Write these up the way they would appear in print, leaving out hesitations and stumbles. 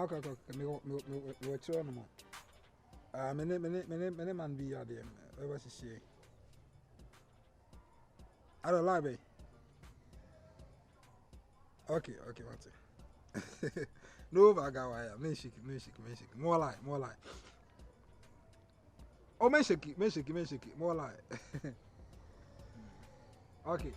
okay. Me watch on mo. Me man be ya there. Where she say? I don't lie, babe. Okay, what's it? No, I got why. Me shake. More like. Oh, me shake. More like. Okay.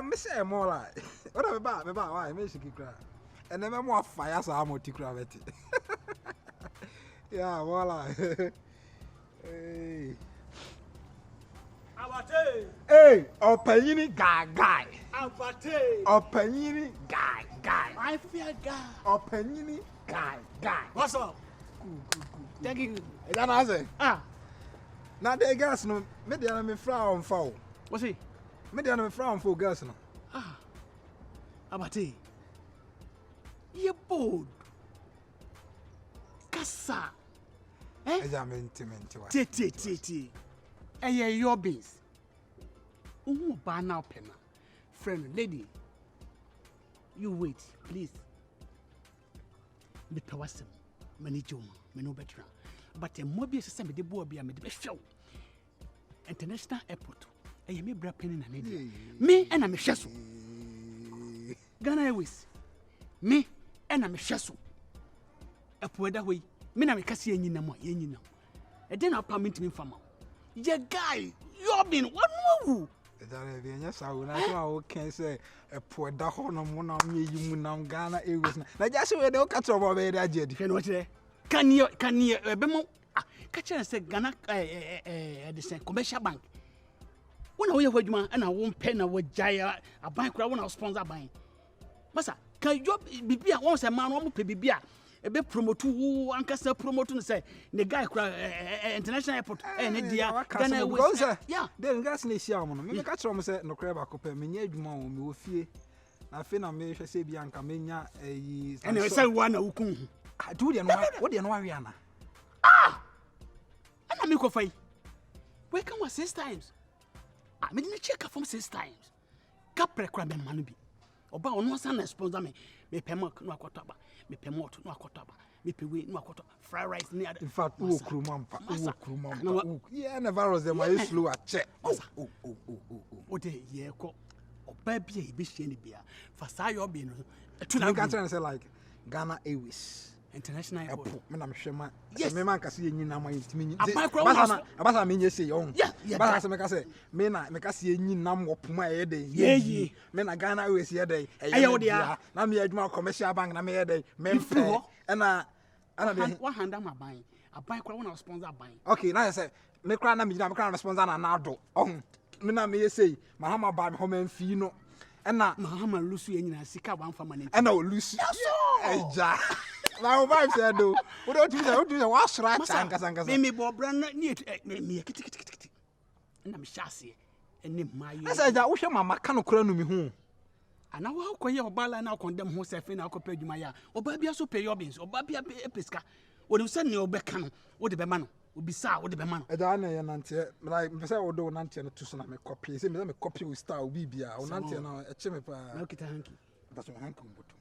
Me say more like. What about why? Me shake cry. And then more fire so I'm to cry it. Yeah, more like. Hey. Abate. Hey, Opanyini guy. Abate. Opanyini guy. I fear God. Opanyini guy. What's up? Cool. Thank you. Is that answer? Ah. Now the girls no, me dey me frown for. What's he? Me dey me frown for girls no. Ah. Abate. You bold. Kasa. Eh? Eja me intimate wa. T. Eye your beans. Ba now pena. Friend, lady. You wait, please. Me pewasem. Me no better. But a mobile system de bo bia me de show. International airport. Eye me bra penny na lady. Me and me hweso. Ghana Airways. Me and me hweso. Apoda hoyi. Me na me kase enyina mo, yenyina. E den na permit me fama. Ye guy, you been what no? Eja be nya sawo na so can say e po da ho no mo na me yi mu na Ghana Airways na just we de o ka tro bo be da je di. Hwe no kire. Can you be mo ka kire say Ghana the same commercial bank. Wona wo ye hwadwuma na wo mpe na wo jaya aban kura wona sponsor ban. Masa can you bibia won say man wo mo pe bibia e be promote wo ankasa promote no say the guy kura international airport ne dia Ghana Airways. Yeah, then gas na sia mo no me ka kire mo say no kura ba ko pe me nya adwuma wo me wo fie na fe na me hwe say bia nka me nya yi ene say wo na wukun do de no wo de no wa ana ana me ko fai we come 6 times me didn't check from 6 times kapre kura me manu bi oba ono san na sponsor me pay mark no akotaba me pay malt no akotaba me pay we no akotaba fried rice near in fact wo krumampa yeah na virus dem are slow at check o de ye ko oba bia e be hie ni bia fa sa yo bi no tu na can say like Ghana Airways international airport me na me hwema me man ka se yenyina ma yintimi abasa me nye say on ba sa me ka say me na me ka se yenyina mo poma e de ye me na Ghana Airways ye de na me adwuma commercial bank na me ye de me mfe na ana de one hand am aban kura wona sponsor ban okay na say me kura na me gina me kura na sponsor na ado on me na me ye say mahama ba me ho man fi no na mahama lusu yenyina sika wan fama na na o lusu eja na o vibe say do we don't do wa sra chankasa me bo bra na me kiti na me hyase ene mayo asa ja wo hwe mama ka no kura no mi hu ana wa koye obala na condemn ho se fe na akopɛ adwuma ya oba bia so pay your beans oba bia peska wo de se ne obeka no wo de be ma no obisa wo de be ma no ɛda na ye nante like me say wo do nante no to so na me copy say me copy with style bibia wo nante na eche me pa na kita hanky that's my hanky mboto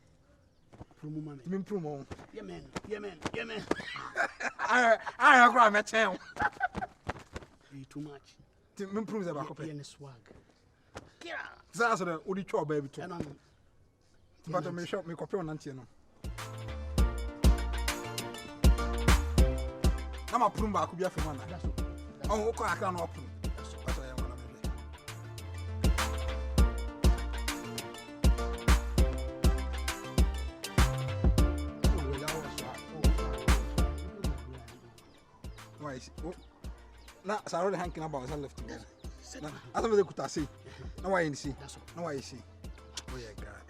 promo man me promo yeah man I grab me chen too much me promo say ba copy yeah swag kira za so the odi twa ba bi to no but me shop me copy on nante no na ma promo ba ko bia fe man na on ko aka no promo that's why I want to na saro de hankin about us left na asa me de kutase na why see na why see oh yeah god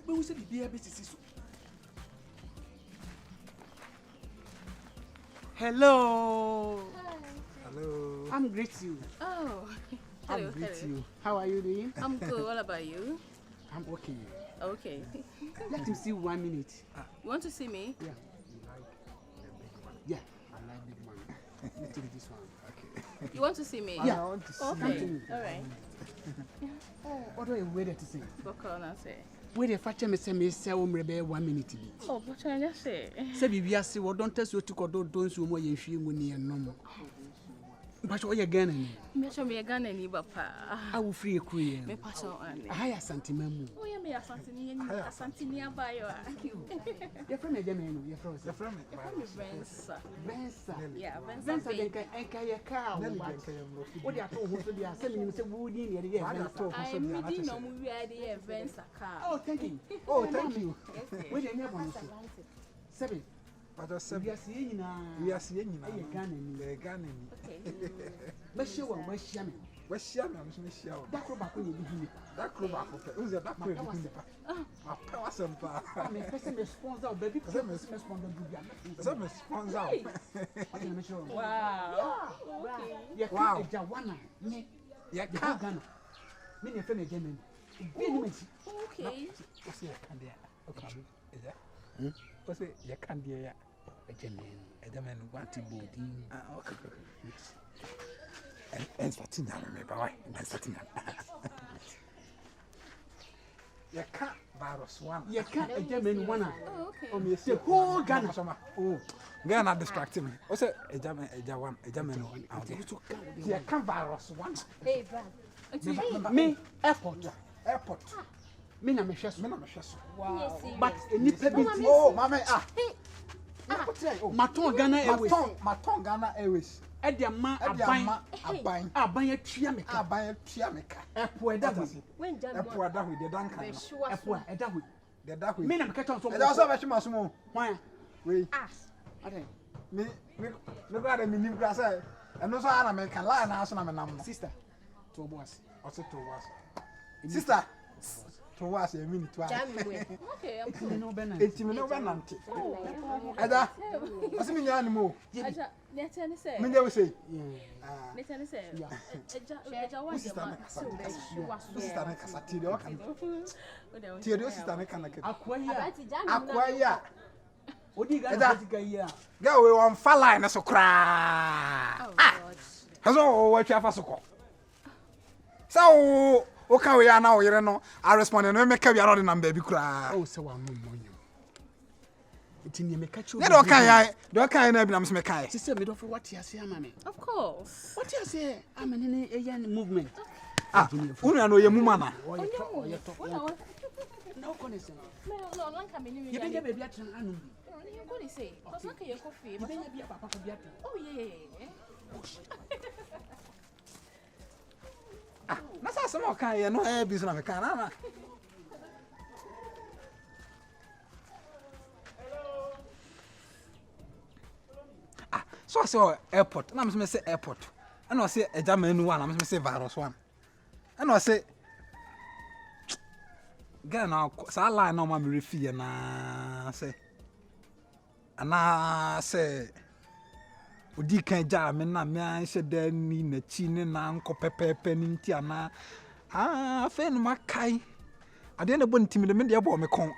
but we said the beer business so hello I'm great you Hello. You how are you doing I'm good. What about you? I'm okay Let him see 1 minute you want to see me? Yeah I like the big one you take this one okay You want to see me? I want to see Okay. you. All right. What do you wait to say? What can I say? Wait a factor me say me sell 1 minute. Oh, what can I just say? Say Bibia say what don't test you to go don't so more you feel money and no more. But what you again? Me show me a gun and papa. I will free a queer. Me pass on. A higher sentiment. Oh, you me a Santini by Your friend again, your friend. The friend. Vensa. Vensa. Yeah, Vensa Vensa. and Kaya cow. What you are told who be selling Mr. Woody near the I'm meeting no movie idea Vensa car. Oh, thank you. Oh, thank you. Wait a minute. 7. But I said, We are seeing we are seeing a gun. the gun. But she won't wish Yammy. What's your name? That crop will be here. That crowd, who's that? That crowd. My power sample. I'm a person responsible, baby. Some sponsor. Wow. Wow. Jawana. Yeah, Ghana. Many friend again. Okay. what's your candy? Okay, is that? What's it? Your candy? A gentleman wanting booty. Okay. And starting now, maybe. And starting now. You can't virus one. You can't a German one. Oh, okay. Oh, me The whole Ghana. Oh, Ghana distracting me. What's it? A German one. You can't virus one. Hey, Brad. Me, airport. Airport. Me na me hweso. Wow. But any baby. Oh, mama, Maton Ghana Airways. Maton Ghana Airways. Edia ma aban. Aban atua me ka. Aban tua me ka. Epo eda ho. When John Epo ada ho de danka. Epo eda ho. De da ho. Me na me ka ton so. E da so be chima so mo. Wan. We. Ade. Me go da me nim kra say. Eno so ana me kan line na so na me nam no. Sister. To boss. O se to was. Sister. To was a minute to. Okay, I'm Me no be na. Enti me no be nante. Ada. O se me nya ni mo. Aja, Netani say. Me nya we say. Netani say. Aja wa Sister na kasa. de Sister na kasa ti de o kan. Ti de o sister na kan na ke. Akwaya. Akwaya. Odi Ghana Africa here. Girl we on far line so kra. Oh God. Hazo we twa fa so ko. So o kan we ya na o yere no I respond no me ka bi ara de number bi kra. Oh, so wa mo monyo. Iti ni me ka chu. Ne do kan ya, do kan na bi na me se me kai. Sister me do for what you say ama me. Of course. What you say? I'm an Asian movement. Unu no ye muma na. Oh, you talk. No connection. No, one can be new. You be baby at anu. You go to say. Cause like your coffee. You be be papa for biat. Oh yeah. Na sa se mo kan ye no e bi so na me kan na. So I say airport. Na me say airport. And I say eja manu one, na me say virus one. And I say Ghana sa line na ma me refi na say ana say odi kan ja me na me an hye ni na chi ne na nko pepepe ni nti ana fe no makai ade na bo ntimi de me de bo me kon